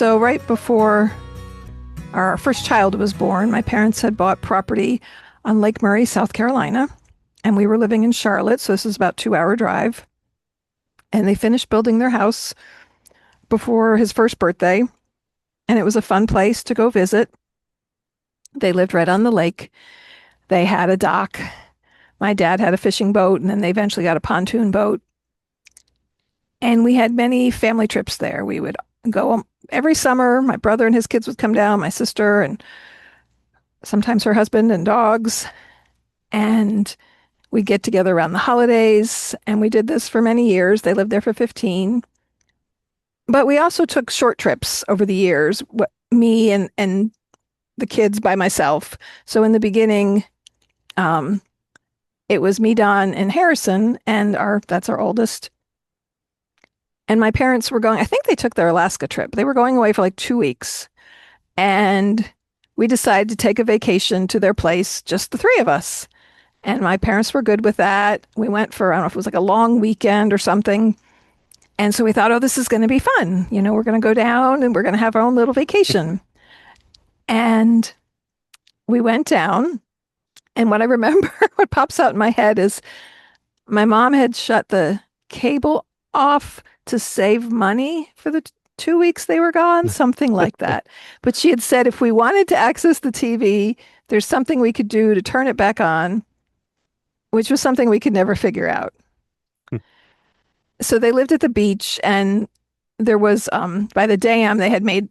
So right before our first child was born, my parents had bought property on Lake Murray, South Carolina, and we were living in Charlotte, so this is about 2 hour drive. And they finished building their house before his first birthday, and it was a fun place to go visit. They lived right on the lake. They had a dock. My dad had a fishing boat, and then they eventually got a pontoon boat. And we had many family trips there. We would go every summer. My brother and his kids would come down, my sister, and sometimes her husband and dogs. And we'd get together around the holidays. And we did this for many years. They lived there for 15. But we also took short trips over the years, me and the kids by myself. So in the beginning, it was me, Don, and Harrison, and that's our oldest. And my parents were going, I think they took their Alaska trip. They were going away for like 2 weeks. And we decided to take a vacation to their place, just the three of us. And my parents were good with that. We went for, I don't know if it was like a long weekend or something. And so we thought, oh, this is going to be fun. You know, we're going to go down and we're going to have our own little vacation. And we went down. And what I remember, what pops out in my head is my mom had shut the cable off to save money for the 2 weeks they were gone, something like that. But she had said if we wanted to access the TV, there's something we could do to turn it back on, which was something we could never figure out. So they lived at the beach, and there was, by the dam, they had made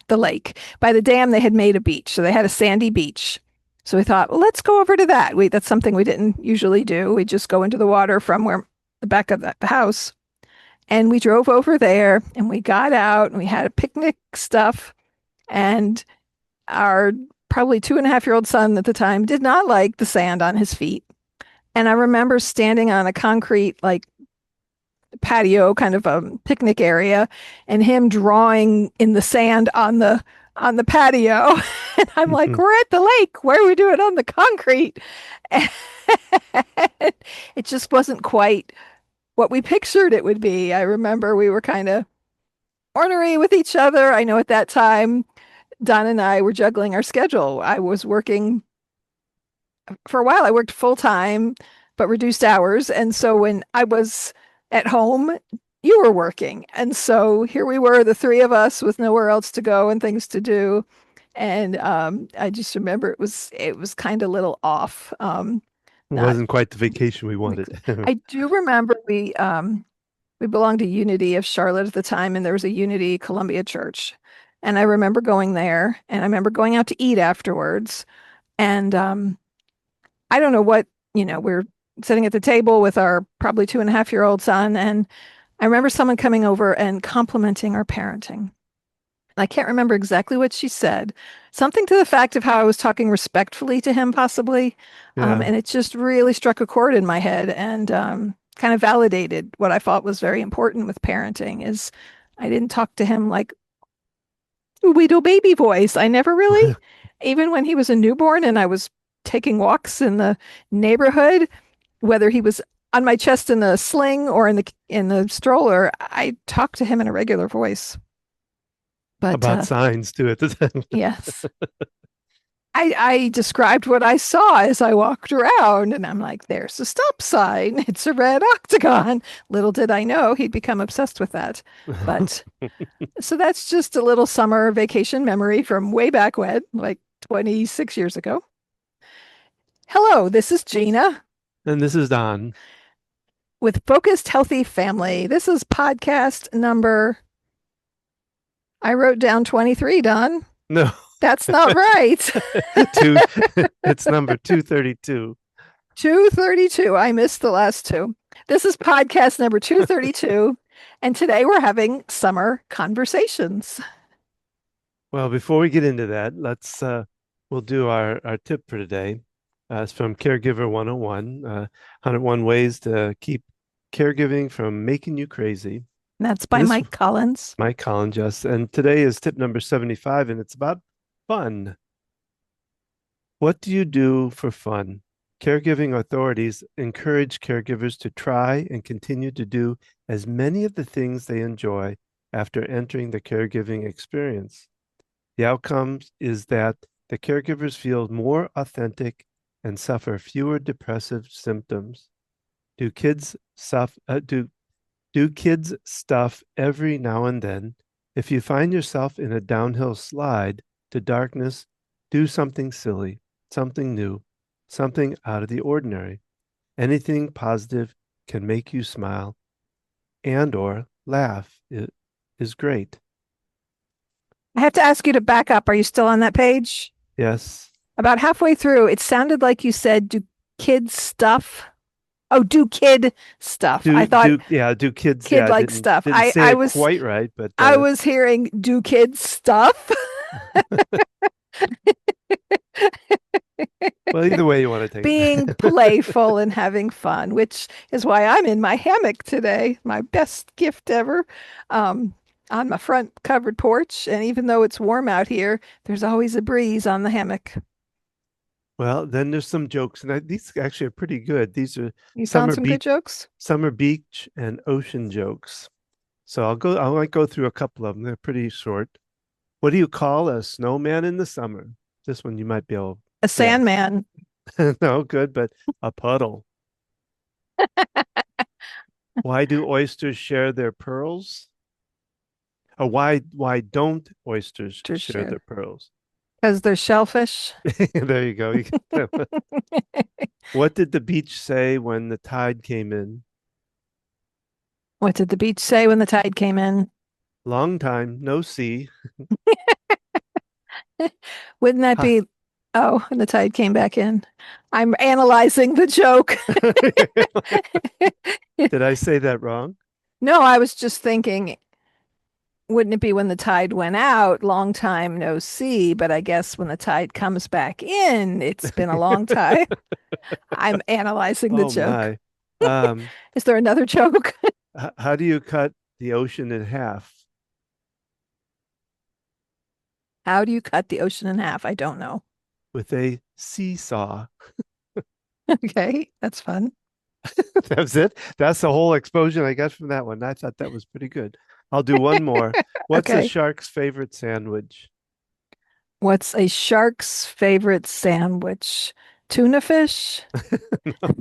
the lake. By the dam, they had made a beach. So they had a sandy beach. So we thought, well, let's go over to that. That's something we didn't usually do. We just go into the water from the back of the house. And we drove over there, and we got out, and we had a picnic stuff. And our probably 2.5-year-old son at the time did not like the sand on his feet. And I remember standing on a concrete, like, patio, kind of a picnic area, and him drawing in the sand on the patio. And I'm like, we're at the lake. Why are we doing it on the concrete? And it just wasn't quite what we pictured it would be. I remember we were kind of ornery with each other. I know at that time, Don and I were juggling our schedule. I was working for a while. I worked full time, but reduced hours. And so when I was at home, you were working. And so here we were, the three of us with nowhere else to go and things to do. And I just remember it was kind of a little off. It wasn't quite the vacation we wanted. I do remember we belonged to Unity of Charlotte at the time, and there was a Unity Columbia Church. And I remember going there, and I remember going out to eat afterwards. And I don't know what, we're sitting at the table with our probably 2.5-year-old son. And I remember someone coming over and complimenting our parenting. I can't remember exactly what she said. Something to the fact of how I was talking respectfully to him, possibly. Yeah. And it just really struck a chord in my head and kind of validated what I thought was very important with parenting is I didn't talk to him like weedle baby voice. I never really, even when he was a newborn and I was taking walks in the neighborhood, whether he was on my chest in the sling or in the stroller, I talked to him in a regular voice. But about signs too at the time. Yes. I described what I saw as I walked around, and I'm like, there's a stop sign. It's a red octagon. Little did I know he'd become obsessed with that. But so that's just a little summer vacation memory from way back when, like 26 years ago. Hello, this is Gina. And this is Don. With Focused Healthy Family. This is podcast number, I wrote down 23, Don. No. That's not right. It's number 232. 232. I missed the last two. This is podcast number 232. And today we're having summer conversations. Well, before we get into that, we'll do our tip for today. It's from Caregiver 101, 101 ways to keep caregiving from making you crazy. And that's by Mike Collins. Mike Collins, yes. And today is tip number 75, and it's about fun. What do you do for fun? Caregiving authorities encourage caregivers to try and continue to do as many of the things they enjoy after entering the caregiving experience. The outcome is that the caregivers feel more authentic and suffer fewer depressive symptoms. Do kids stuff do kids stuff every now and then? If you find yourself in a downhill slide to darkness, do something silly, something new, something out of the ordinary. Anything positive can make you smile and or laugh. It is great. I have to ask you to back up. Are you still on that page? Yes. About halfway through, it sounded like you said, do kids stuff? Oh, do kid stuff. I thought Do kids, kid yeah, I like didn't stuff. didn't say it quite right, but I was hearing do kids stuff. well, either way you want to take Being it. playful and having fun, which is why I'm in my hammock today. My best gift ever. Um, on my front covered porch. And even though it's warm out here, there's always a breeze on the hammock. Well, then there's some jokes, and these actually are pretty good. These are You found summer some good beach, jokes? summer beach and ocean jokes. So I might go through a couple of them. They're pretty short. What do you call a snowman in the summer? This one you might be able to A guess. sandman. No, good, but a puddle. Why do oysters share their pearls? Or why don't oysters To share share their pearls? because they're shellfish. There you go. What did the beach say when the tide came in? What did the beach say when the tide came in? Long time no see. Wouldn't that Ha. be? Oh, and the tide came back in. I'm analyzing the joke. Did I say that wrong? No, I was just thinking, wouldn't it be when the tide went out? Long time no see, but I guess when the tide comes back in, it's been a long time. I'm analyzing the Oh joke. my. Um, Is there another joke? how do you cut the ocean in half? How do you cut the ocean in half? I don't know. With a seesaw. Okay, that's fun. That was it. That's the whole explosion I got from that one. I thought that was pretty good. I'll do one more. What's a Okay. shark's favorite sandwich? What's a shark's favorite sandwich? Tuna fish? No,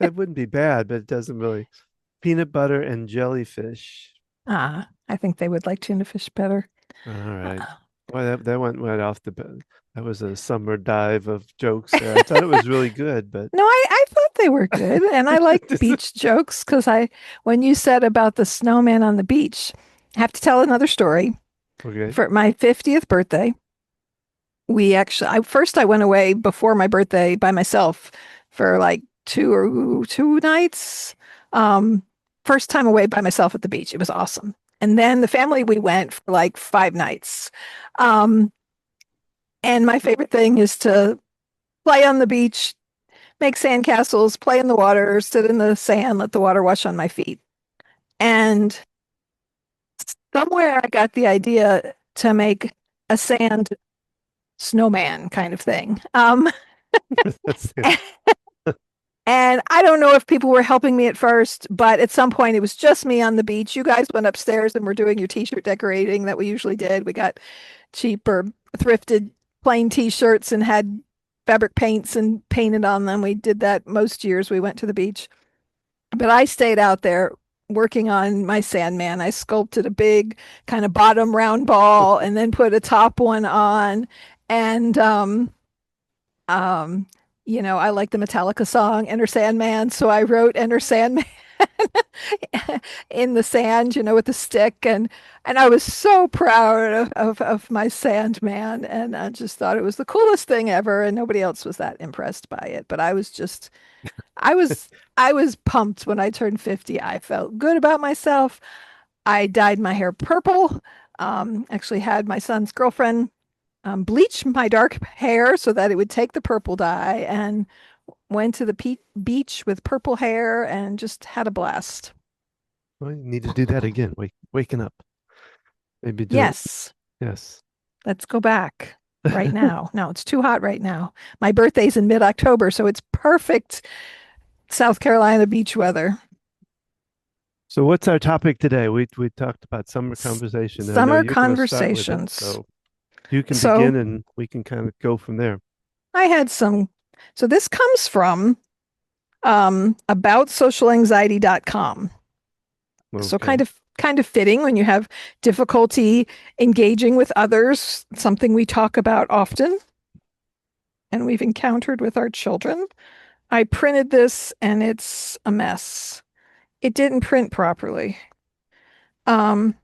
that wouldn't be bad, but it doesn't really. Peanut butter and jellyfish. Ah, I think they would like tuna fish better. All right. Uh, Well, that went right off the bat. That was a summer dive of jokes there. I thought it was really good, but No, I thought they were good. And I like just beach jokes because when you said about the snowman on the beach, I have to tell another story. okay. For my 50th birthday, I went away before my birthday by myself for like 2 nights. Um, First time away by myself at the beach. It was awesome. And then the family, we went for like 5 nights. Um, and my favorite thing is to play on the beach, make sandcastles, play in the water, sit in the sand, let the water wash on my feet. And somewhere I got the idea to make a sand snowman kind of thing. That's it. And I don't know if people were helping me at first, but at some point it was just me on the beach. You guys went upstairs and were doing your t-shirt decorating that we usually did. We got cheap or thrifted plain t-shirts and had fabric paints and painted on them. We did that most years we went to the beach. But I stayed out there working on my Sandman. I sculpted a big kind of bottom round ball and then put a top one on. And um, I like the Metallica song Enter Sandman, so I wrote Enter Sandman in the sand, with the stick, and I was so proud of my Sandman, and I just thought it was the coolest thing ever, and nobody else was that impressed by it. But I was I was pumped when I turned 50. I felt good about myself. I dyed my hair purple. Actually had my son's girlfriend bleach my dark hair so that it would take the purple dye, and went to the beach with purple hair and just had a blast. Well, you need to do that again. Waking up. Maybe do it. Yes, Yes. let's go back right now. No, it's too hot right now. My birthday's in mid-October, so it's perfect South Carolina beach weather. So what's our topic today? We talked about summer S- conversation. I know Summer you're going to start with it, conversations. so you can So begin and we can kind of go from there. I had some, so this comes from aboutsocialanxiety.com. So Okay. kind of fitting when you have difficulty engaging with others, something we talk about often and we've encountered with our children. I printed this and it's a mess. It didn't print properly. Um,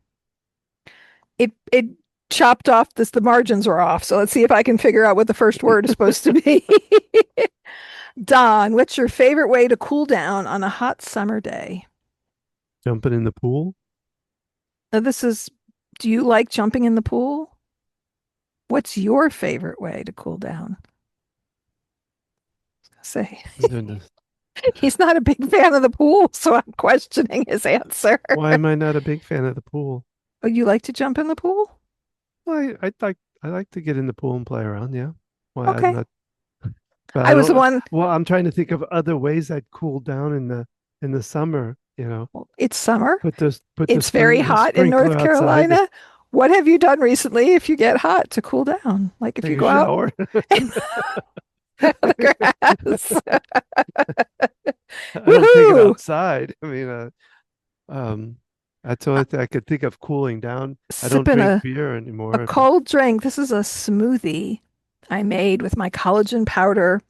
it chopped off this, the margins are off. So let's see if I can figure out what the first word is supposed to be. Don, what's your favorite way to cool down on a hot summer day? Jumping in the pool. Now, do you like jumping in the pool? What's your favorite way to cool down? Say, I'm doing this. he's not a big fan of the pool, so I'm questioning his answer. Why am I not a big fan of the pool? Oh, you like to jump in the pool? Well, I like to get in the pool and play around, yeah. Why I'm Okay. not, but I I was the don't. one, Well, I'm trying to think of other ways I'd cool down in the summer. well, it's summer. Put the It's very hot in sprinkler North outside, Carolina. What have you done recently if you get hot to cool down? Like if you take a go out shower. in the grass. I don't take it Woohoo! outside. I mean, um, that's the only thing I could think of cooling down. I don't Sipping drink a beer a anymore. cold drink. This is a smoothie I made with my collagen powder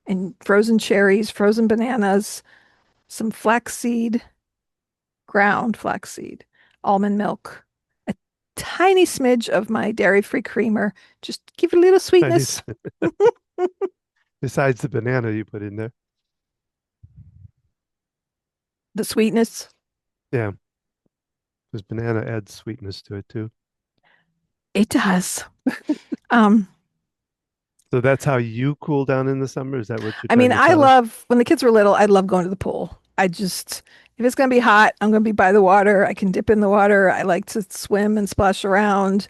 and frozen cherries, frozen bananas, some flaxseed, ground flaxseed, almond milk, a tiny smidge of my dairy-free creamer. Just give it a little Chinese, sweetness. besides the banana you put in there. The sweetness. Yeah, because banana adds sweetness to it too. It does. Um, So that's how you cool down in the summer? Is that what you're I trying mean, to I tell us? love when the kids were little, I love going to the pool. If it's going to be hot, I'm going to be by the water. I can dip in the water. I like to swim and splash around.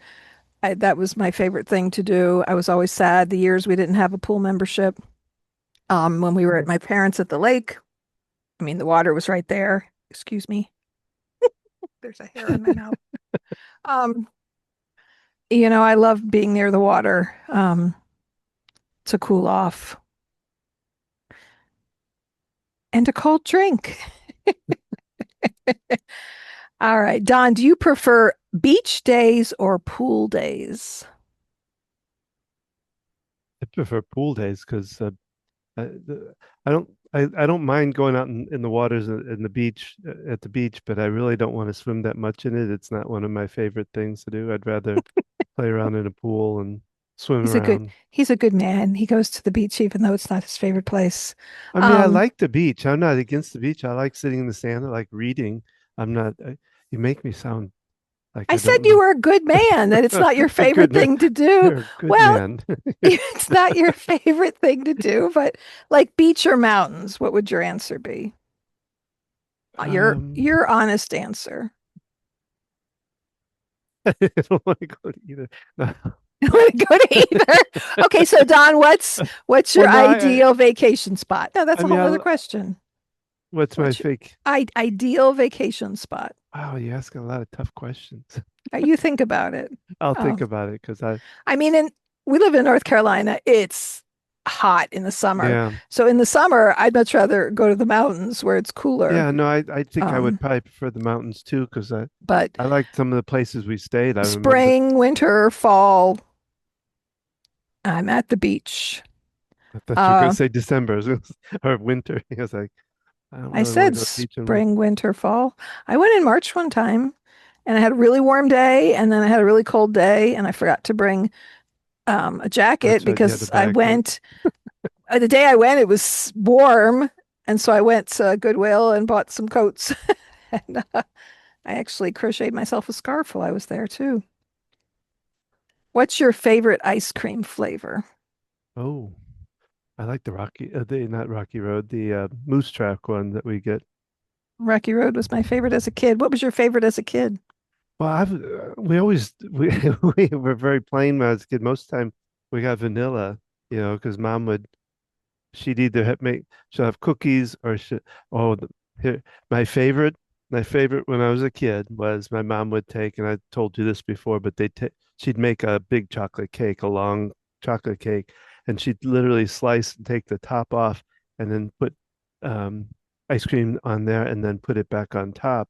That was my favorite thing to do. I was always sad the years we didn't have a pool membership. When we were at my parents' at the lake, I mean, the water was right there. Excuse me. There's a hair on my mouth. Um, I love being near the water, to cool off and a cold drink. All right, Don, do you prefer beach days or pool days? I prefer pool days because I don't I don't mind going out in the waters in the beach at the beach, but I really don't want to swim that much in it. It's not one of my favorite things to do. I'd rather play around in a pool and swim He's a good around. he's a good man. He goes to the beach even though it's not his favorite place. I mean, I Um, like the beach. I'm not against the beach. I like sitting in the sand. I like reading. I'm not. You make me sound like I I said don't you know. were a good man, that it's not your A favorite good man. thing to do. You're a good Well, man. it's not your favorite thing to do, but like beach or mountains, what would your answer be? Um, Your honest answer. I don't want to go to either. No. I want to go to either. Okay, so Don, what's your Well, no, ideal vacation spot? No, that's I a mean, whole other question. what's my What's your fake? ideal vacation spot? Wow, you asking a lot of tough questions. You think about it. I'll think Um, about it because I mean, we live in North Carolina. It's hot in the summer. yeah, So in the summer, I'd much rather go to the mountains where it's cooler. yeah, no, I think I would Um, probably prefer the mountains too because but I like some of the places we stayed. I remember. spring, winter, fall, I'm at the beach. I thought you were going Uh, to say December or winter. I was like, I don't I really want to said go to the beach in winter. spring, winter, fall. I went in March one time and I had a really warm day and then I had a really cold day and I forgot to bring a jacket That's right. You had to because buy a coat. the day I went, it was warm. And so I went to Goodwill and bought some coats. And I actually crocheted myself a scarf while I was there too. What's your favorite ice cream flavor? Oh, I like the not Rocky Road, the Moose Track one that we get. Rocky Road was my favorite as a kid. What was your favorite as a kid? Well, we always we were very plain when I was a kid. Most of the time we got vanilla, because mom would she'd either she'll have cookies or here my favorite my favorite when I was a kid was my mom would take, and I told you this before, but she'd make a big chocolate cake, a long chocolate cake, and she'd literally slice and take the top off and then put um, ice cream on there and then put it back on top.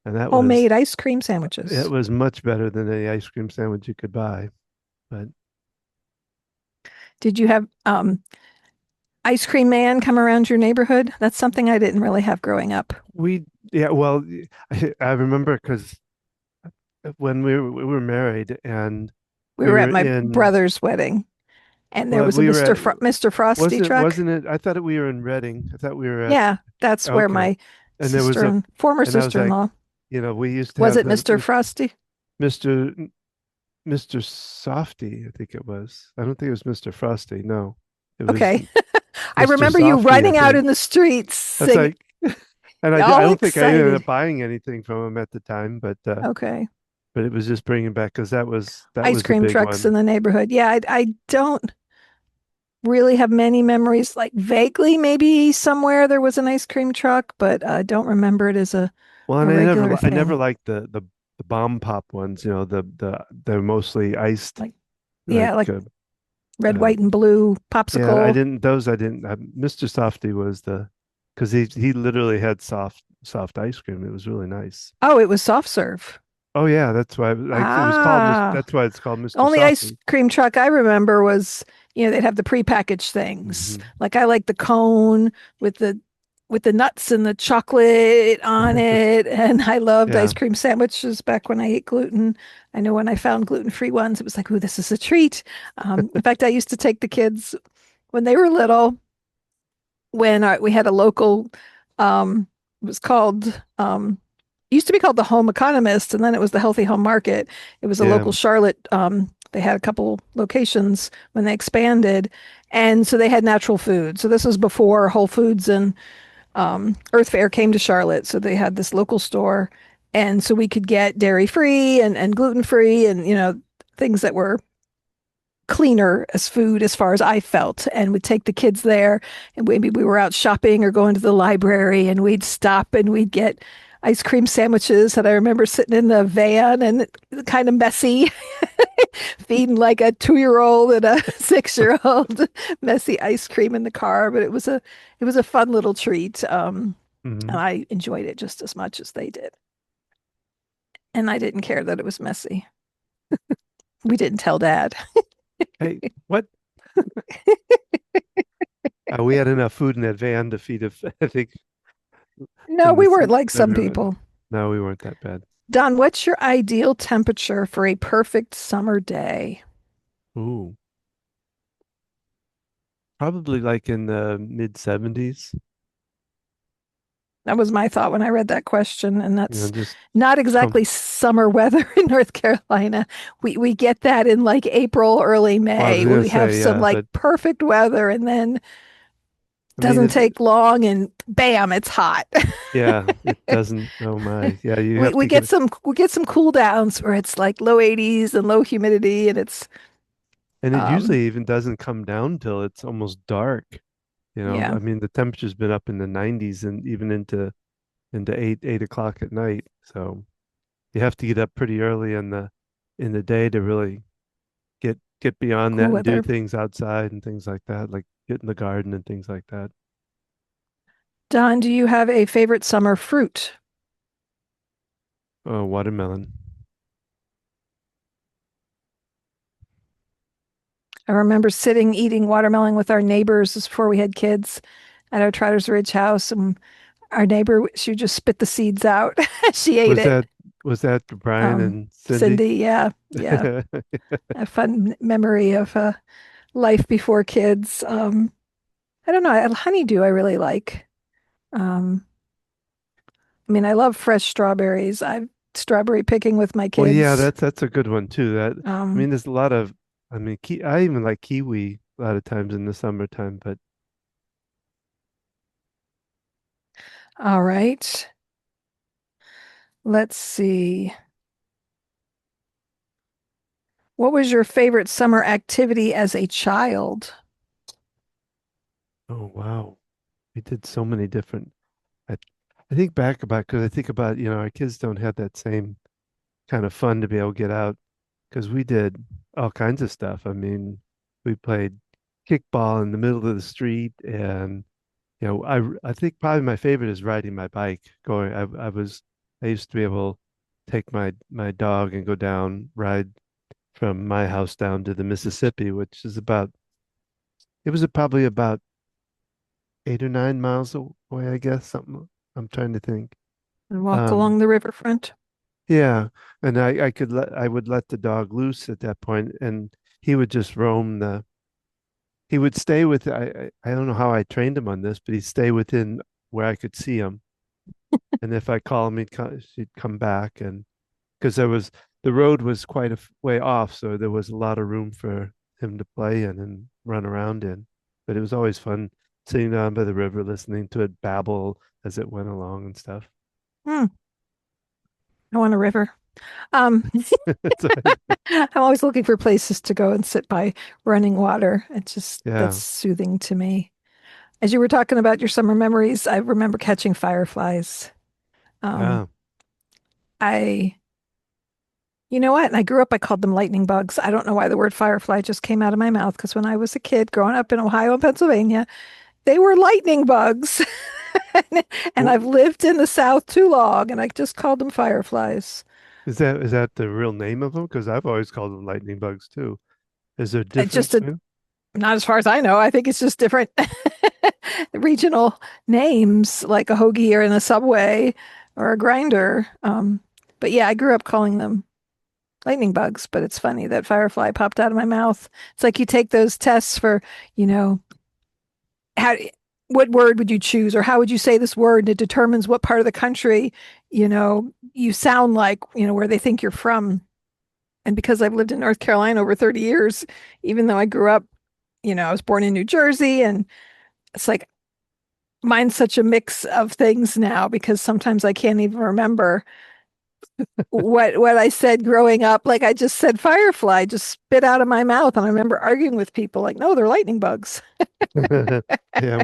And Homemade ice cream it sandwiches. was much better than any ice cream sandwich you could buy. But Did you have ice cream man come around your neighborhood? That's something I didn't really have growing up. we, yeah, well, I remember because when we were married and We we were were at my in, brother's wedding, and there well, was a we were at, Mr. Frosty truck. wasn't it? I thought we were in Reading. I thought we were at, Yeah, that's where okay. my And there was former and I was like, sister-in-law we used to was. have It the Mr. Frosty? Mr. Mr. Softy, I think it was. I don't think it was Mr. Frosty. No, it was Okay. I Mr. remember you Softy, I running out think. in the streets That's singing, like, and I all don't think I ended excited. up buying anything from him at the time, Okay. but it was just bringing back because that Ice was a cream big trucks one. in the neighborhood. Yeah, I don't really have many memories. Like vaguely, maybe somewhere there was an ice cream truck, but I don't remember it as Well, a and regular I never thing. liked the bomb pop ones. They're mostly iced, Like, yeah, like like red, uh, white, and blue yeah. popsicle. I didn't. Mr. Softy was the because he literally had soft ice cream. It was really nice. Oh, it was soft serve. Oh yeah, that's why like it was called Ah, That's why it's called the Mr. only ice Softy. cream truck I remember was, they'd have the prepackaged things. Hmm. Like I like the cone with the nuts and the chocolate on it. And I loved ice Yeah. cream sandwiches back when I ate gluten. I know when I found gluten-free ones, it was like, oh, this is a treat. In fact, I used to take the kids when they were little, when we had a local, it was called, used to be called the Home Economist, and then it was the Healthy Home Market. It was a Yeah. local Charlotte. They had a couple locations when they expanded, and so they had natural food. So this was before Whole Foods and Earth Fare came to Charlotte. So they had this local store, and so we could get dairy free and gluten free, and things that were cleaner as food as far as I felt. And we'd take the kids there, and maybe we were out shopping or going to the library, and we'd stop and we'd get ice cream sandwiches. And I remember sitting in the van and kind of messy, feeding like a 2 year old and a 6 year old messy ice cream in the car. But it was a fun little treat. And Hmm. I enjoyed it just as much as they did. And I didn't care that it was messy. We didn't tell dad. Hey, what? We had enough food in that van to feed I think No, in we this weren't like some everyone. people. No, we weren't that bad. Don, what's your ideal temperature for a perfect summer day? Ooh, probably like in the mid 70s. That was my thought when I read that question, and that's Just not come. exactly summer weather in North Carolina. We get that in like April, early Well, I was May. gonna We have say, some yeah, like but perfect weather, and then I mean, doesn't take long, and bam, it's hot. yeah, it doesn't. Oh my, yeah, you we have we to get get, some cool downs where it's like low 80s and low humidity, and it's and it um usually even doesn't come down till it's almost dark. yeah, I mean, the temperature's been up in the 90s and even into 8 o'clock at night. So you have to get up pretty early in the day to really get beyond cool that and do weather. things outside and things like that, like get in the garden and things like that. Don, do you have a favorite summer fruit? Oh, watermelon. I remember sitting eating watermelon with our neighbors before we had kids at our Trotters Ridge house. And our neighbor, she would just spit the seeds out. She ate Was it. that Brian and Cindy? Cindy, yeah, yeah. A fun memory of life before kids. I don't know. Honeydew, I really like. Um, I mean, I love fresh strawberries. I'm strawberry picking with my Well, yeah, kids. that's a good one too. I Um, mean, there's a lot of, I mean, I even like kiwi a lot of times in the summertime, but all right. Let's see. What was your favorite summer activity as a child? oh wow, we did so many different. I think back about because I think about, our kids don't have that same kind of fun to be able to get out because we did all kinds of stuff. I mean, we played kickball in the middle of the street, and I think probably my favorite is riding my bike. I used to be able to take my dog and go down, ride from my house down to the Mississippi, which is it was probably about 8 or 9 miles away, I guess, something. I'm trying to think. And walk Um, along the riverfront. yeah, and I would let the dog loose at that point, and he would just roam the. He would stay with. I don't know how I trained him on this, but he'd stay within where I could see him, and if I call him, he'd come back, and because the road was quite a way off, so there was a lot of room for him to play in and run around in. But it was always fun sitting down by the river, listening to it babble as it went along and stuff. Hmm, I want a river. Um, So, I'm always looking for places to go and sit by running water. It's just that's yeah. soothing to me. As you were talking about your summer memories, I remember catching fireflies. Um, Yeah. I, you know what? I grew up, I called them lightning bugs. I don't know why the word firefly just came out of my mouth because when I was a kid growing up in Ohio and Pennsylvania, they were lightning bugs. And I've Well, lived in the South too long and I just called them fireflies. is that the real name of them? Because I've always called them lightning bugs too. Is there a It's just difference, man? not as far as I know. I think it's just different regional names like a hoagie or in a subway or a grinder. But yeah, I grew up calling them lightning bugs, but it's funny that firefly popped out of my mouth. It's like you take those tests for, you know, how what word would you choose or how would you say this word? And it determines what part of the country, you sound like, where they think you're from. And because I've lived in North Carolina over 30 years, even though I grew up, I was born in New Jersey and it's like mine's such a mix of things now because sometimes I can't even remember what I said growing up. Like I just said firefly, just spit out of my mouth. And I remember arguing with people like, no, they're lightning bugs. Yeah,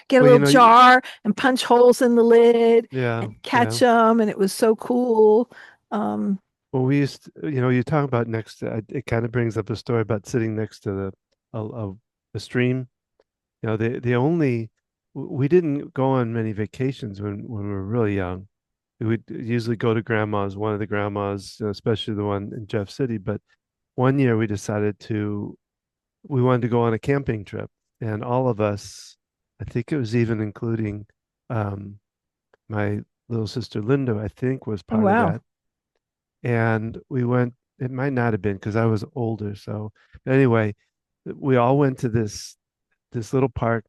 Get a well, little jar and punch holes in the lid yeah, and yeah. catch them. And it was so cool. Um, Well, you talk about it kind of brings up a story about sitting next to a stream. The only we didn't go on many vacations when we were really young. We would usually go to grandma's, one of the grandmas, especially the one in Jeff City. But one year we wanted to go on a camping trip, and all of us, I think it was even including um, my little sister Linda, I think was oh, part of wow. that. And we went, it might not have been because I was older. So anyway, we all went to this little park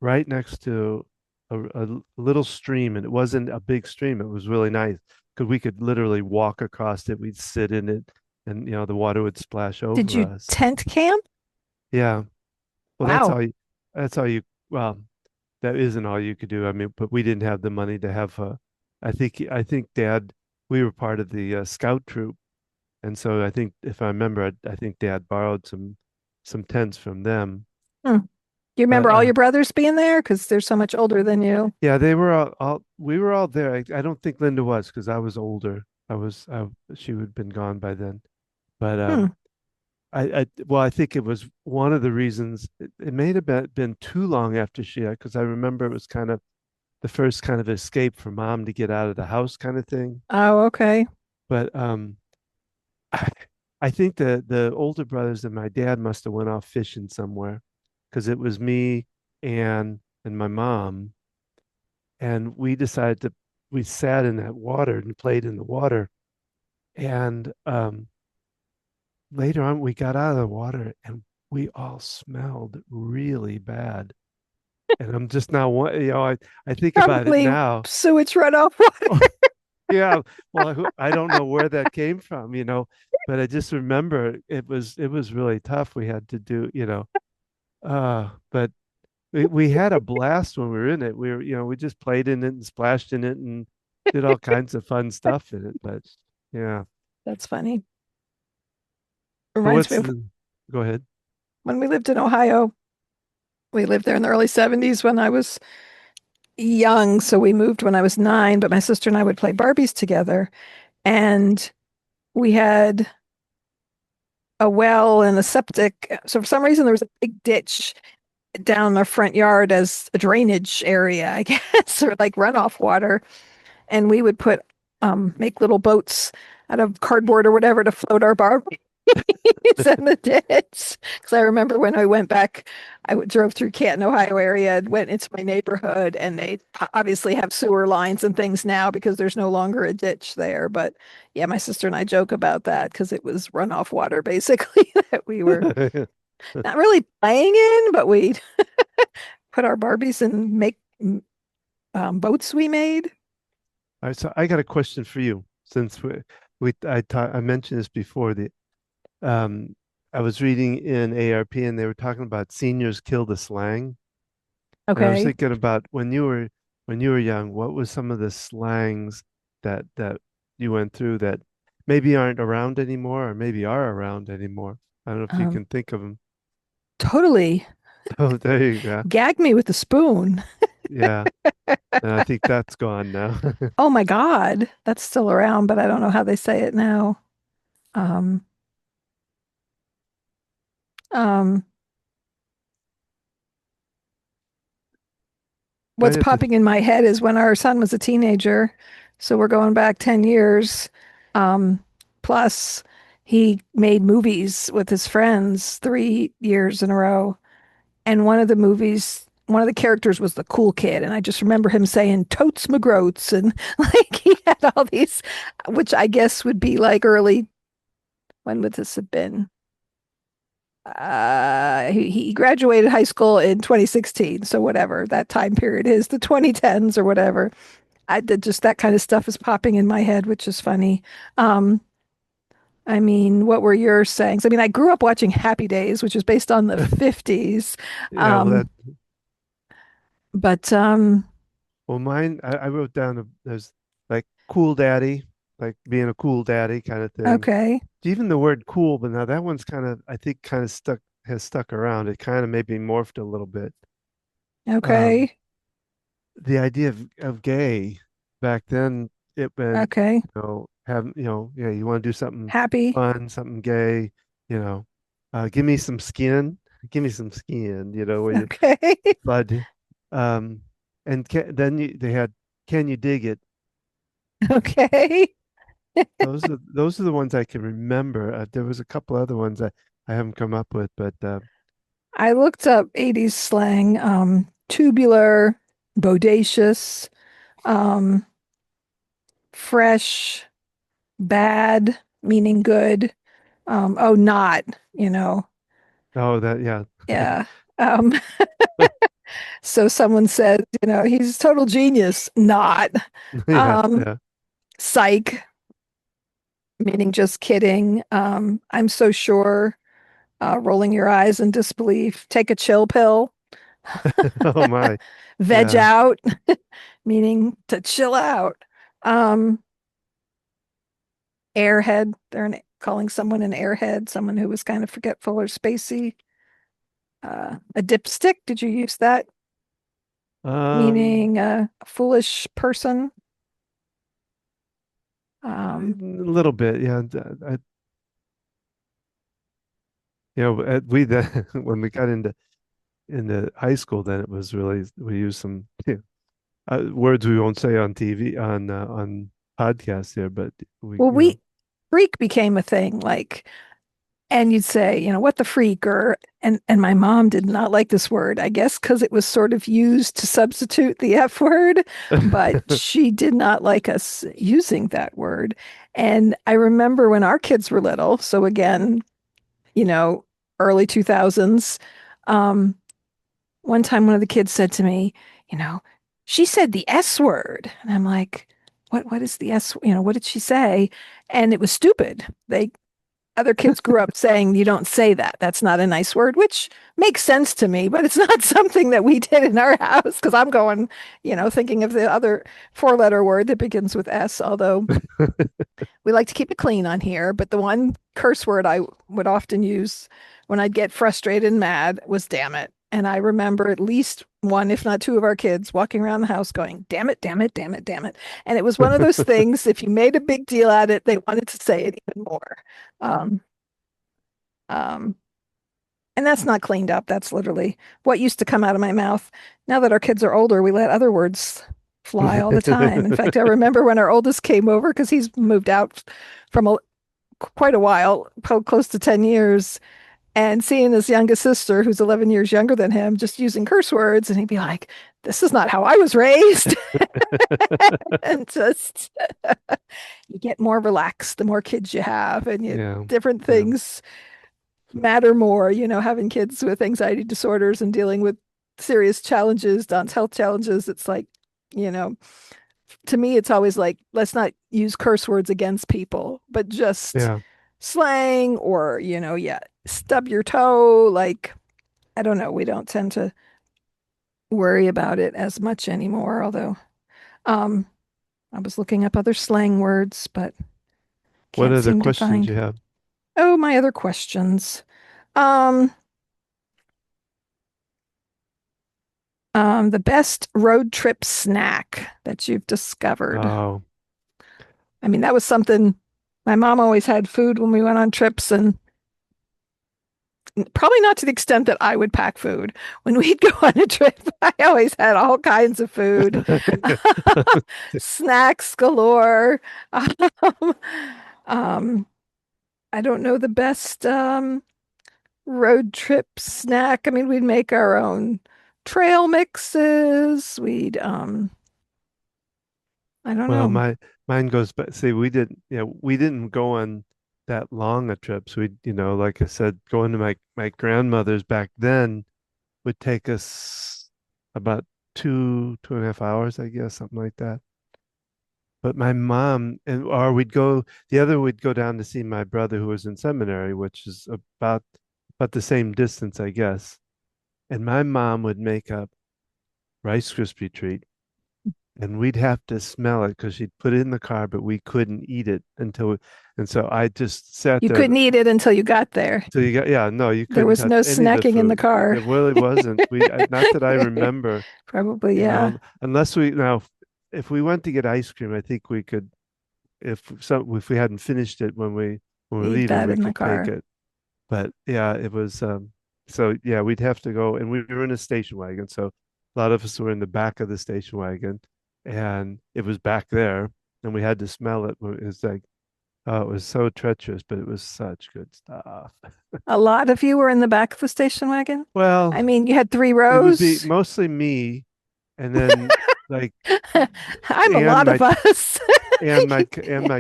right next to a little stream, and it wasn't a big stream. It was really nice because we could literally walk across it. We'd sit in it, and the water would splash Did over you us. tent camp? Yeah. Well, Wow. that's all you. Well, that isn't all you could do. I mean, but we didn't have the money to have. I think Dad. We were part of the scout troop, and so I think if I remember, I think Dad borrowed some tents from them. Hmm. Do you But remember all your brothers being there? Because they're so much older than you. yeah, they were all we were all there. I don't think Linda was because I was older. She would have been gone by then. But Hmm. well, I think it was one of the reasons it may have been too long after she had, because I remember it was kind of the first kind of escape for Mom to get out of the house kind of thing. Oh, okay. But I, I think the older brothers and my dad must have went off fishing somewhere because it was me, Ann, and my mom, and we sat in that water and played in the water. And later on, we got out of the water and we all smelled really bad. And I'm just now, I think about it Probably now. sewage runoff water. Oh, yeah. Well, I don't know where that came from, but I just remember it was really tough. We had to do, but we had a blast when we were in it. We just played in it and splashed in it and did all kinds of fun stuff in it. But yeah. That's funny. So Reminds me of go ahead. when we lived in Ohio. We lived there in the early 70s when I was young, so we moved when I was 9, but my sister and I would play Barbies together. And we had a well and a septic. So for some reason, there was a big ditch down our front yard as a drainage area, I guess, or like runoff water. And we would put make little boats out of cardboard or whatever to float our Barbies in the ditch. Because I remember when I went back, drove through Canton, Ohio area, and went into my neighborhood, and they obviously have sewer lines and things now because there's no longer a ditch there. But yeah, my sister and I joke about that because it was runoff water basically that we were not really playing in, but we put our Barbies and make boats we made. All right, so I got a question for you. Since I mentioned this before. Um, I was reading in ARP and they were talking about seniors kill the slang. And I was Okay. thinking about when you were young, what was some of the slangs that you went through that maybe aren't around anymore or maybe are around anymore? I don't know if you Um, can think of them. totally Oh, there you go. gag me with a spoon. Yeah. And I think that's gone now. Oh my God, that's still around, but I don't know how they say it now. Um, um, I what's had to, popping in my head is when our son was a teenager. So we're going back 10 years. Um, plus, he made movies with his friends 3 years in a row. And one of the movies, one of the characters was the cool kid. And I just remember him saying totes McGroats. And like he had all these, which I guess would be like early, when would this have been? He graduated high school in 2016. So whatever that time period is, the 2010s or whatever. I did just that kind of stuff is popping in my head, which is funny. Um, I mean, what were your sayings? I mean, I grew up watching Happy Days, which is based on the 50s. yeah, well Um, that but well mine I wrote down there's like cool daddy, like being a cool daddy kind of thing. okay, Even the word cool, but now that one's kind of, I think, kind of has stuck around. It kind of maybe morphed a little bit. Um, okay, the idea of gay back then, it meant, okay, yeah, you want to do something happy, fun, something gay, you know, give me some skin, give me some skin, where you okay, bud, um, and they had, can you dig it? okay. Those are the ones I can remember. There was a couple other ones I haven't come up with, but I looked up 80s slang, tubular, bodacious, um, fresh, bad, meaning good. Oh, not, you know, oh, that, yeah. yeah. Um, so someone said, he's a total genius. Not. Yeah, Um, yeah. psych, meaning just kidding. I'm so sure. Rolling your eyes in disbelief. Take a chill pill. Oh my. Veg Yeah. out, meaning to chill out. Um, airhead. Calling someone an airhead, someone who was kind of forgetful or spacey. A dipstick. Did you use that? Um, Meaning a foolish person. a Um, little bit, yeah. We then when we got into high school, then it was really we used some words we won't say on TV on podcasts here, but we well, we freak became a thing. Like, and you'd say, what the freak, or and my mom did not like this word, I guess, because it was sort of used to substitute the F word, but she did not like us using that word. And I remember when our kids were little, so again, you know, early 2000s, um, one time one of the kids said to me, you know, she said the S word. And I'm like, what is the S? What did she say? And it was stupid. They Other kids grew up saying you don't say that. That's not a nice word, which makes sense to me, but it's not something that we did in our house because I'm going, thinking of the other four-letter word that begins with S, although we like to keep it clean on here. But the one curse word I would often use when I'd get frustrated and mad was damn it. And I remember at least one, if not two of our kids walking around the house going, damn it, damn it, damn it, damn it. And it was one of those things, if you made a big deal out of it, they wanted to say it even more. Um, um, and that's not cleaned up. That's literally what used to come out of my mouth. Now that our kids are older, we let other words fly all the time. In fact, I remember when our oldest came over because he's moved out from quite a while, close to 10 years, and seeing his youngest sister, who's 11 years younger than him, just using curse words. And he'd be like, this is not how I was raised. And just, you get more relaxed the more kids you have, and Yeah, different yeah, things matter more, having kids with anxiety disorders and dealing with serious challenges, Don's health challenges. It's like, you know, to me, it's always like, let's not use curse words against people, but just yeah. slang or, yeah, stub your toe. Like, I don't know. We don't tend to worry about it as much anymore. Although, um, I was looking up other slang words, but What can't other seem to questions find. you have? Oh, my other questions. Um, the best road trip snack that you've discovered. Oh, I mean, that was something my mom always had food when we went on trips, and probably not to the extent that I would pack food when we'd go on a trip. I always had all kinds of food, snacks galore. Um, um, I don't know the best road trip snack. I mean, we'd make our own trail mixes. I don't well, know. mine goes back. See, we didn't go on that long of trips. Like I said, going to my grandmother's back then would take us about 2.5 hours, I guess, something like that. But my mom or the other would go down to see my brother who was in seminary, which is about the same distance, I guess. And my mom would make up Rice Krispie treat, and we'd have to smell it because she'd put it in the car, but we couldn't eat it and so I just sat You there. couldn't eat it until you got there. So yeah, no, you There couldn't was touch no any of the snacking in the food. car. There really wasn't. Not that I remember, Probably, yeah. unless if we went to get ice cream, I think we could, if we hadn't finished it when we're Eat leaving, that we in the could take car. it. But yeah, it was so yeah, we'd have to go, and we were in a station wagon, so a lot of us were in the back of the station wagon, and it was back there, and we had to smell it. It was like, oh, it was so treacherous, but it was such good stuff. A lot of you were in the back of the station wagon. Well, I mean, you had three it would be rows. mostly me, and then like I'm a Anne lot of might us. Anne might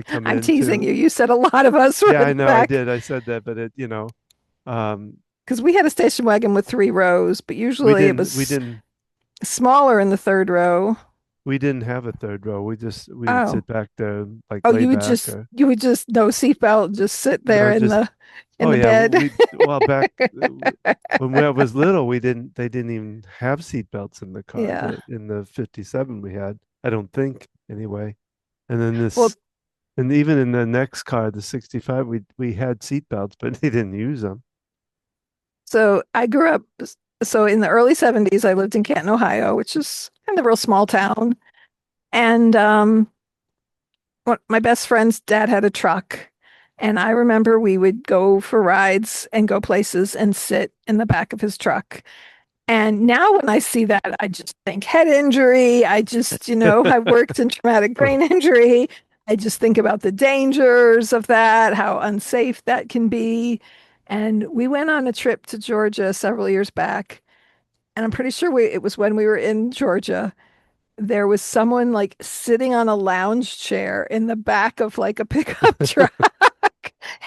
come I'm in teasing too. you. You said a lot of us were Yeah, in I the know I back did. I said that, but um, because we had a station wagon with three rows, but we usually it didn't we was didn't smaller in the third row. we didn't have a third row. We would Oh, sit back there, like oh, lay back or you would just no seatbelt, just sit there no, just in oh the yeah, bed. back when I was little, we didn't they didn't even have seat belts in the car. Yeah. In the 57 we had, I don't think anyway. And then Well, and even in the next car, the 65, we had seat belts, but they didn't use them. so I grew up. So in the early 70s, I lived in Canton, Ohio, which is kind of a real small town. And my best friend's dad had a truck. And I remember we would go for rides and go places and sit in the back of his truck. And now when I see that, I just think head injury. I just, I worked in traumatic brain injury. I just think about the dangers of that, how unsafe that can be. And we went on a trip to Georgia several years back. And I'm pretty sure it was when we were in Georgia. There was someone like sitting on a lounge chair in the back of like a pickup truck.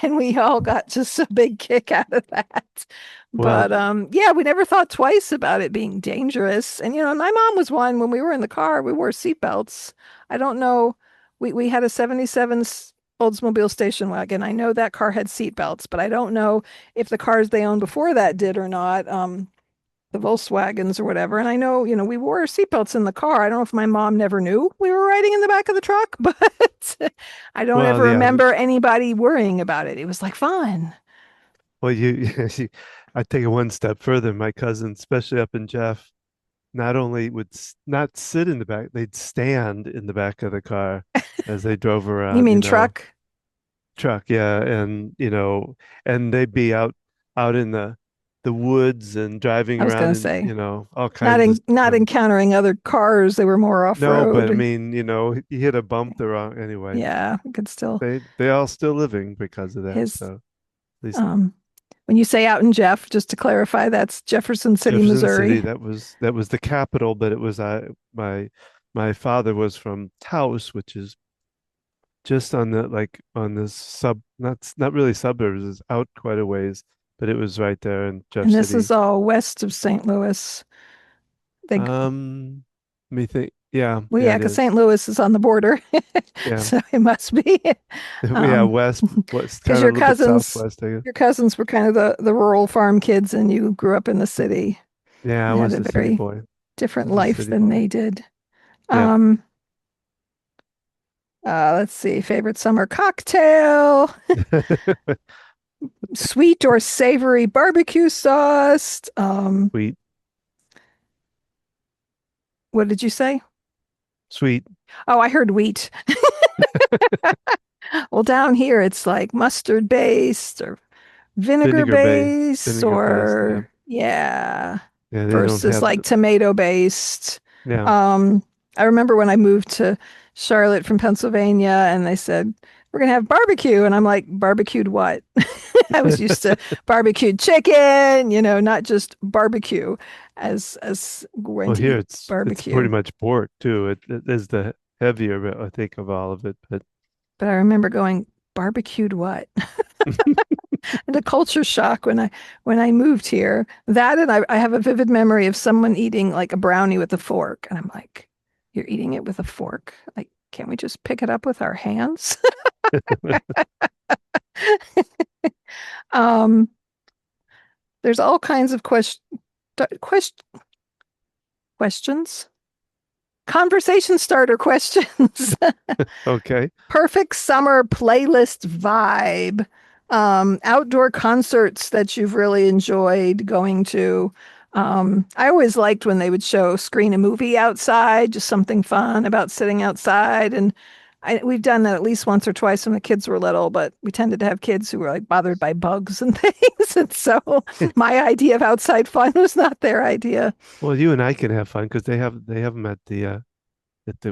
And we all got just a big kick out of that. Well, But yeah, we never thought twice about it being dangerous. And my mom was one when we were in the car, we wore seatbelts. I don't know. We had a 77 Oldsmobile station wagon. I know that car had seatbelts, but I don't know if the cars they owned before that did or not. The Volkswagens or whatever. And I know, we wore our seatbelts in the car. I don't know if my mom never knew we were riding in the back of the truck, but I don't ever yeah. remember anybody worrying about it. It was like fun. Well, I take it one step further. My cousins, especially up in Jeff, not only would not sit in the back, they'd stand in the back of the car as they drove You around, mean truck? truck, yeah, and and they'd be out in the woods and driving I was around gonna in, say all kinds of not encountering other cars. They were more off no, but I road. mean, you hit a bump the wrong anyway. Yeah, we could still They all still living because of that. his So at least um when you say out in Jeff, just to clarify, that's Jefferson City, Jefferson City, Missouri. that was the capital, but it was my father was from Taos, which is just on the like on the not really suburbs, it's out quite a ways, but it was right there in Jeff And this City. is all west of St. Louis. They Let me think. Yeah, Well, yeah, yeah, it because is. St. Louis is on the border, Yeah, so it must be. yeah, Um, west, because kind of a little bit southwest, I guess. your cousins were kind of the rural farm kids, and you grew up in the city Yeah, I and had was a the city very boy. I different was the life city than boy. they did. Yeah. Um, let's see, favorite summer cocktail, sweet or savory barbecue sauce. Sweet, What did you say? sweet, Oh, I heard wheat. Well, down here it's like mustard based or vinegar vinegar based. Yeah, or yeah, yeah. They don't versus have. like tomato based. Yeah. Um, I remember when I moved to Charlotte from Pennsylvania and they said, we're gonna have barbecue. And I'm like, barbecued what? I was used to barbecued chicken, not just barbecue as going Well, to here eat it's pretty barbecue. much pork too. It is the heavier, bit, I think, of all of it. But But I remember going, barbecued what? And a culture shock when I moved here. That and I have a vivid memory of someone eating like a brownie with a fork, and I'm like, "You're eating it with a fork? Like, can't we just pick it up with our hands?" um, there's all kinds of quest questions, conversation starter questions. okay. Perfect summer playlist vibe. Outdoor concerts that you've really enjoyed going to. I always liked when they would screen a movie outside, just something fun about sitting outside. And we've done that at least once or twice when the kids were little, but we tended to have kids who were like bothered by bugs and things. And so my idea of outside fun was not their idea. Well, you and I can have fun because they have them at the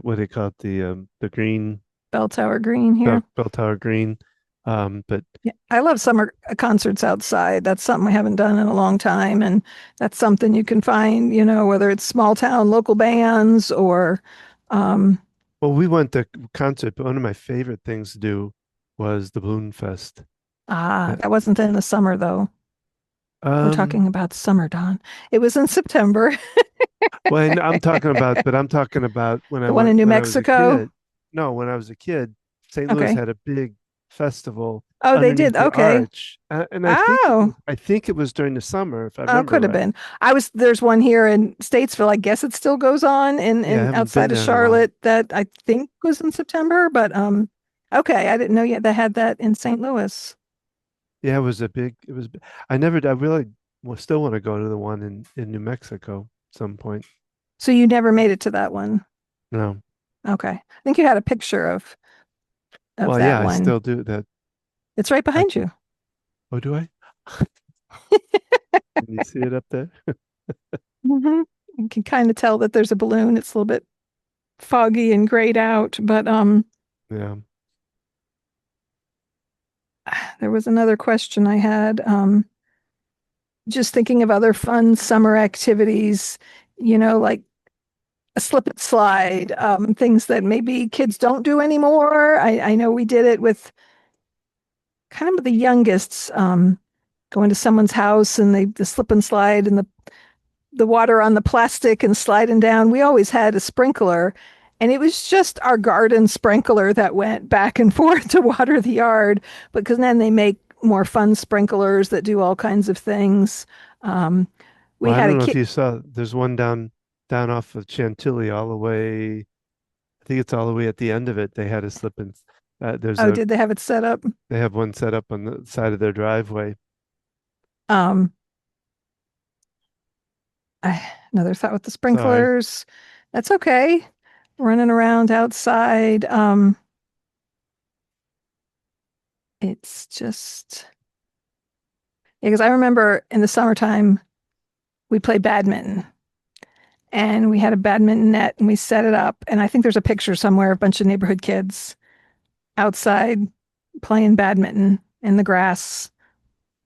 what they call it the green Bell Tower Green here. Bell Tower Green. But Yeah, I love summer concerts outside. That's something I haven't done in a long time. And that's something you can find, whether it's small town local bands or, um, well, we went to concert, but one of my favorite things to do was the Balloon Fest. Uh, that wasn't in the summer though. We're Um, talking about summer, Don. It was in September, well, and I'm talking about the one in New when I was a Mexico. kid. No, when I was a kid, St. Louis Okay. had a big festival Oh, they underneath did. the Okay. arch, and Oh, I think it was during the summer, if I oh, remember could have right. been. There's one here in Statesville. I guess it still goes on Yeah, I in haven't been outside of there in a while. Charlotte that I think was in September, but okay. I didn't know yet they had that in St. Louis. Yeah, it was. I really still want to go to the one in New Mexico at some point. So you never made it to that one. No, Okay. I think you had a picture of well, that yeah, I one. still do that. It's right I behind you. Oh, do I? Can you see it up there? Hmm. You can kind of tell that there's a balloon. It's a little bit foggy and grayed out, but Yeah. there was another question I had. Just thinking of other fun summer activities, like a slip and slide, things that maybe kids don't do anymore. I know we did it with kind of the youngest, going to someone's house and the slip and slide and the water on the plastic and sliding down. We always had a sprinkler, and it was just our garden sprinkler that went back and forth to water the yard. Because then they make more fun sprinklers that do all kinds of things. Um, we Well, I had a don't know if kid. you saw. There's one down off of Chantilly, all the way. I think it's all the way at the end of it. They had a slip and there's Oh, a did they have it set up? they have one set up on the side of their driveway. Um, I, Another thought with the Sorry. sprinklers. That's okay. Running around outside. It's just because I remember in the summertime we played badminton and we had a badminton net and we set it up. And I think there's a picture somewhere of a bunch of neighborhood kids outside playing badminton in the grass,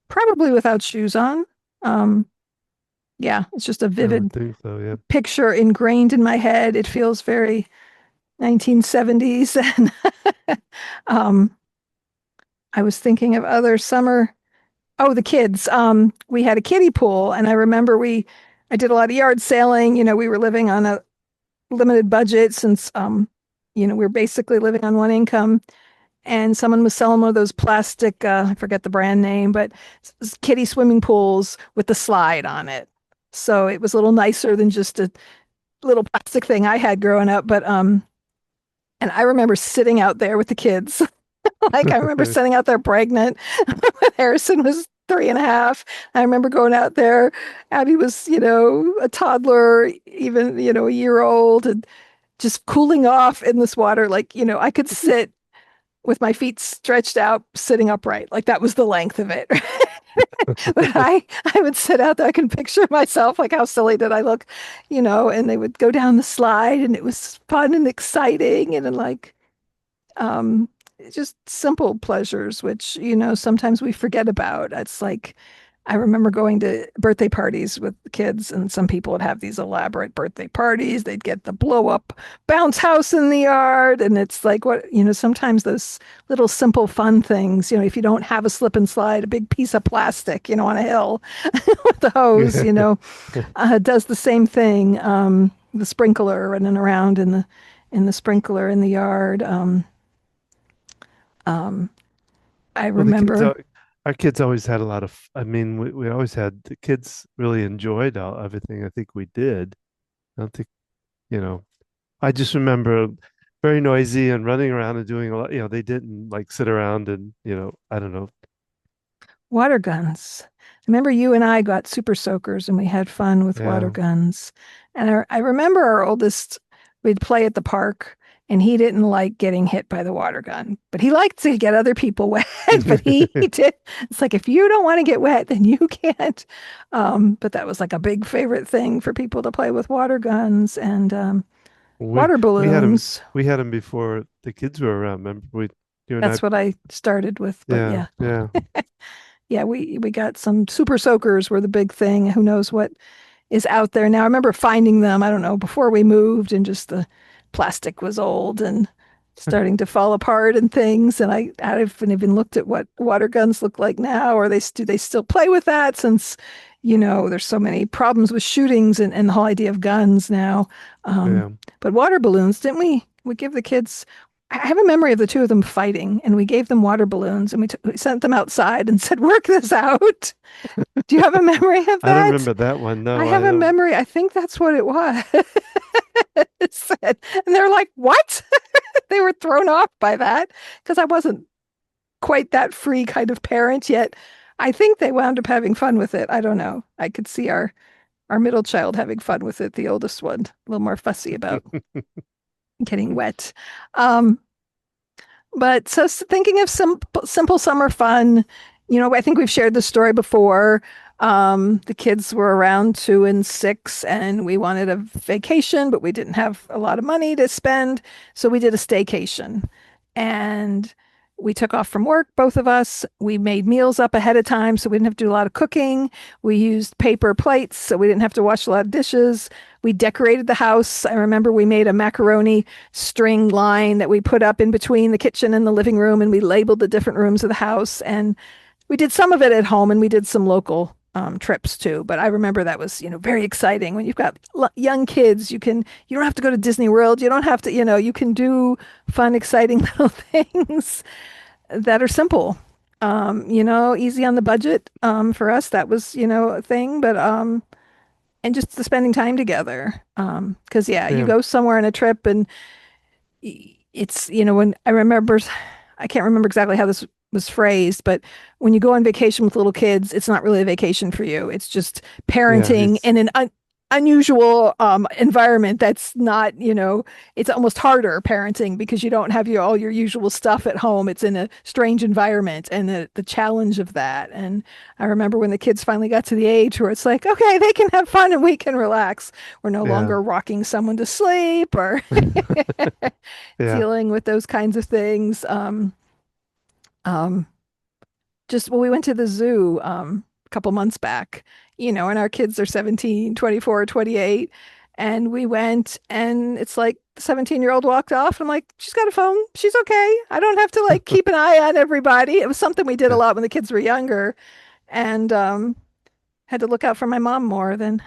probably without shoes on. Um, yeah, it's just a I would vivid think so. Yeah. picture ingrained in my head. It feels very 1970s. And um, I was thinking of other summer. Oh, the kids. We had a kiddie pool, and I remember I did a lot of yard sailing. We were living on a limited budget since, we were basically living on one income. And someone was selling one of those plastic, I forget the brand name, but kiddie swimming pools with the slide on it. So it was a little nicer than just a little plastic thing I had growing up. And I remember sitting out there with the kids. Like I remember sitting out there pregnant when Harrison was 3.5. I remember going out there. Abby was, a toddler, even, a year old, and just cooling off in this water. Like, I could sit with my feet stretched out, sitting upright. Like that was the length of it. But I would sit out there. I can picture myself like how silly did I look, and they would go down the slide and it was fun and exciting and like um just simple pleasures which sometimes we forget about. It's like I remember going to birthday parties with the kids, and some people would have these elaborate birthday parties. They'd get the blow up bounce house in the yard. And it's like, sometimes those little simple fun things, if you don't have a slip and slide, a big piece of plastic, on a hill with the hose, does the same thing. The sprinkler running around in the sprinkler in the yard. Um, I Well, remember our kids always had a lot of, I mean, we always had the kids really enjoyed everything I think we did. I don't think, you know, I just remember very noisy and running around and doing a lot, they didn't like sit around and, I don't know. water guns. Remember you and I got super soakers and we had fun with water Yeah. guns. And I remember our oldest, we'd play at the park and he didn't like getting hit by the water gun, but he liked to get other people wet. But he did. It's like, if you don't want to get wet, then you can't. But that was like a big favorite thing for people to play with water guns and We water we had them balloons. before the kids were around. Remember you and I, That's what I started with. But yeah, yeah, yeah. yeah, we got some super soakers were the big thing. Who knows what is out there now. I remember finding them, I don't know, before we moved, and just the plastic was old and starting to fall apart and things. And I haven't even looked at what water guns look like now, or do they still play with that since, there's so many problems with shootings and the whole idea of guns now. Yeah. But water balloons, didn't we give the kids, I have a memory of the two of them fighting, and we gave them water balloons and we sent them outside and said, work this out. Do you have a memory of I don't that? remember that one. I No, have I a don't. memory. I think that's what it was. And they're like, what? They were thrown off by that because I wasn't quite that free kind of parent yet. I think they wound up having fun with it. I don't know. I could see our middle child having fun with it, the oldest one, a little more fussy about getting wet. Um, but so thinking of some simple summer fun, I think we've shared this story before. The kids were around 2 and 6, and we wanted a vacation, but we didn't have a lot of money to spend. So we did a staycation. And we took off from work, both of us. We made meals up ahead of time, so we didn't have to do a lot of cooking. We used paper plates, so we didn't have to wash a lot of dishes. We decorated the house. I remember we made a macaroni string line that we put up in between the kitchen and the living room, and we labeled the different rooms of the house. And we did some of it at home, and we did some local trips too. But I remember that was, very exciting. When you've got young kids, you don't have to go to Disney World. You don't have to, you can do fun, exciting little things that are simple. Easy on the budget. For us, that was, a thing. But and just the spending time together. Because yeah, you Yeah. go somewhere on a trip, and it's, when I remember, I can't remember exactly how this was phrased, but when you go on vacation with little kids, it's not really a vacation for you. It's just Yeah. parenting It's in an unusual environment that's not, it's almost harder parenting because you don't have all your usual stuff at home. It's in a strange environment and the challenge of that. And I remember when the kids finally got to the age where it's like, okay, they can have fun and we can relax. We're no Yeah. longer rocking someone to sleep or Yeah. dealing with those kinds of things. Um, just well, we went to the zoo a couple months back, and our kids are 17, 24, 28. And we went and it's like the 17-year-old walked off. I'm like, she's got a phone. She's okay. I don't have to like keep an eye on everybody. It was something we did a Yeah. lot when the kids were younger and had to look out for my mom more than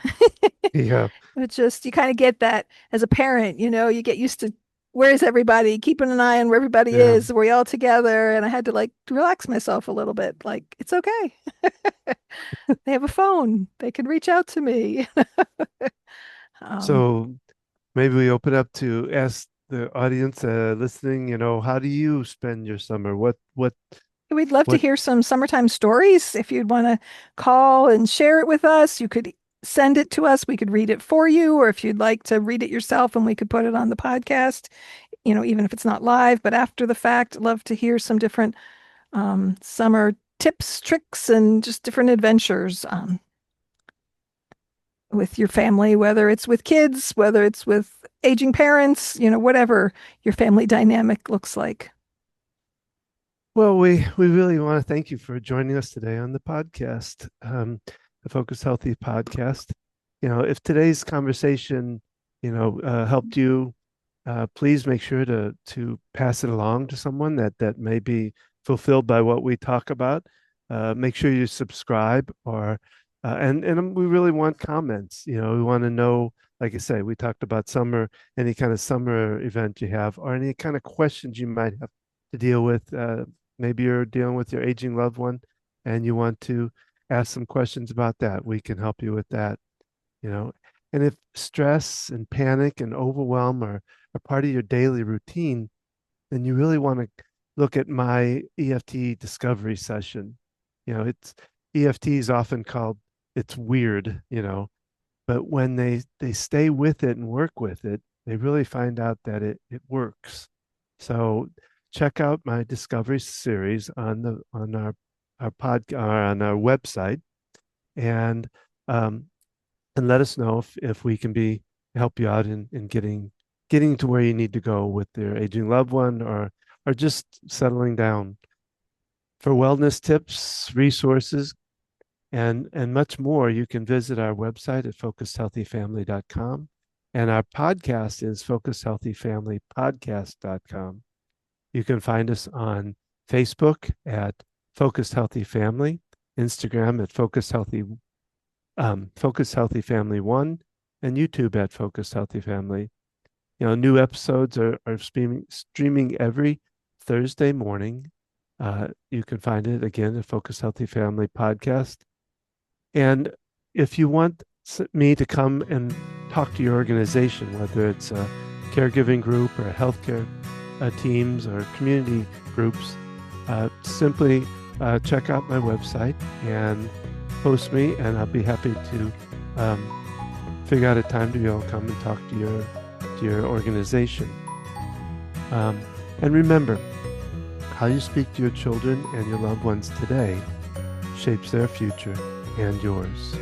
Yeah. it's just you kind of get that as a parent, you get used to where's everybody, keeping an eye on where everybody Yeah. is. We're we all together, and I had to like relax myself a little bit. Like it's okay. They have a phone. They can reach out to me. um, So maybe we open up to ask the audience listening, how do you spend your summer? we'd love to What, hear some summertime stories. If you'd want to call and share it with us, you could send it to us. We could read it for you, or if you'd like to read it yourself, and we could put it on the podcast. Even if it's not live, but after the fact, love to hear some different summer tips, tricks, and just different adventures with your family, whether it's with kids, whether it's with aging parents, whatever your family dynamic looks like. well, we really want to thank you for joining us today on the podcast, the Focus Healthy podcast. If today's conversation, helped you, please make sure to pass it along to someone that may be fulfilled by what we talk about. Make sure you subscribe, or and we really want comments. We want to know, like I say, we talked about summer, any kind of summer event you have, or any kind of questions you might have to deal with. Maybe you're dealing with your aging loved one, and you want to ask some questions about that. We can help you with that. You know, and if stress and panic and overwhelm are part of your daily routine, then you really want to look at my EFT discovery session. It's EFT is often called it's weird, but when they stay with it and work with it, they really find out that it works. So check out my discovery series on our on our website, and um, and let us know if we can be help you out in getting to where you need to go with your aging loved one, or just settling down. For wellness tips, resources, and much more, you can visit our website at focusedhealthyfamily.com, and our podcast is focusedhealthyfamilypodcast.com. You can find us on Facebook at Focused Healthy Family, Instagram at Focus Healthy Family One, and YouTube at Focus Healthy Family. New episodes are streaming every Thursday morning. You can find it again at Focus Healthy Family Podcast. And if you want me to come and talk to your organization, whether it's a caregiving group or healthcare teams or community groups, simply check out my website and post me, and I'll be happy to figure out a time to be able to come and talk to your organization. And remember, how you speak to your children and your loved ones today shapes their future and yours.